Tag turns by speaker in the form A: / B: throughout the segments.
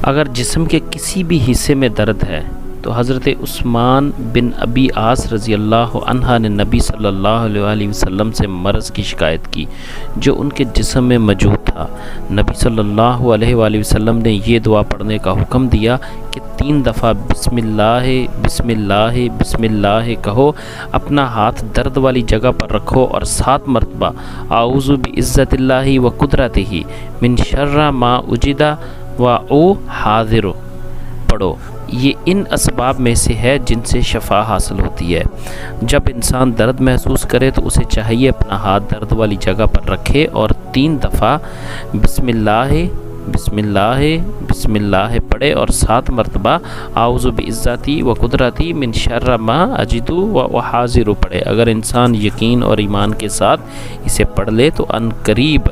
A: اگر جسم کے کسی بھی حصے میں درد ہے تو حضرت عثمان بن ابی عاص رضی اللہ عنہ نے نبی صلی اللہ علیہ وسلم سے مرض کی شکایت کی جو ان کے جسم میں موجود تھا۔ نبی صلی اللہ علیہ وآلہ وسلم نے یہ دعا پڑھنے کا حکم دیا کہ 3 دفعہ بسم اللہ بسم اللہ بسم اللہ کہو، اپنا ہاتھ درد والی جگہ پر رکھو اور 7 مرتبہ اعوذ بعزت اللہ و قدرتہ من شر ما اجد و او حاضر پڑھو۔ یہ ان اسباب میں سے ہے جن سے شفا حاصل ہوتی ہے۔ جب انسان درد محسوس کرے تو اسے چاہیے اپنا ہاتھ درد والی جگہ پر رکھے اور 3 دفعہ بسم اللہ بسم اللہ بسم اللہ پڑھے اور 7 مرتبہ اعوذ بعزتی و قدرتی من شر ما اجد و حاضر پڑھے۔ اگر انسان یقین اور ایمان کے ساتھ اسے پڑھ لے تو ان قریب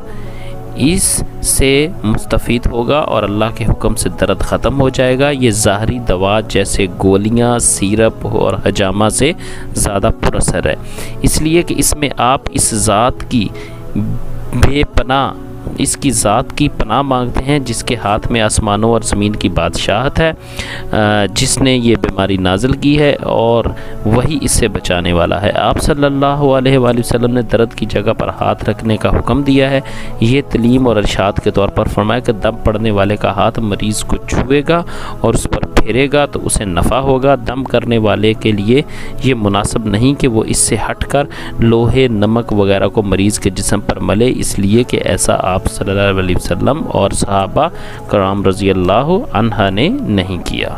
A: اس سے مستفید ہوگا اور اللہ کے حکم سے درد ختم ہو جائے گا۔ یہ ظاہری دوا جیسے گولیاں، سیرپ اور حجامہ سے زیادہ پر اثر ہے، اس لیے کہ اس میں آپ اس ذات کی پناہ مانگتے ہیں جس کے ہاتھ میں آسمانوں اور زمین کی بادشاہت ہے، جس نے یہ بیماری نازل کی ہے اور وہی اس سے بچانے والا ہے۔ آپ صلی اللہ علیہ وآلہ وسلم نے درد کی جگہ پر ہاتھ رکھنے کا حکم دیا ہے۔ یہ تعلیم اور ارشاد کے طور پر فرمایا کہ دم پڑنے والے کا ہاتھ مریض کو چھوئے گا اور اس پر پھیرے گا تو اسے نفع ہوگا۔ دم کرنے والے کے لیے یہ مناسب نہیں کہ وہ اس سے ہٹ کر لوہے، نمک وغیرہ کو مریض کے جسم پر ملے، اس لیے کہ ایسا آپ صلی اللہ علیہ وسلم اور صحابہ کرام رضی اللہ عنہ نے نہیں کیا۔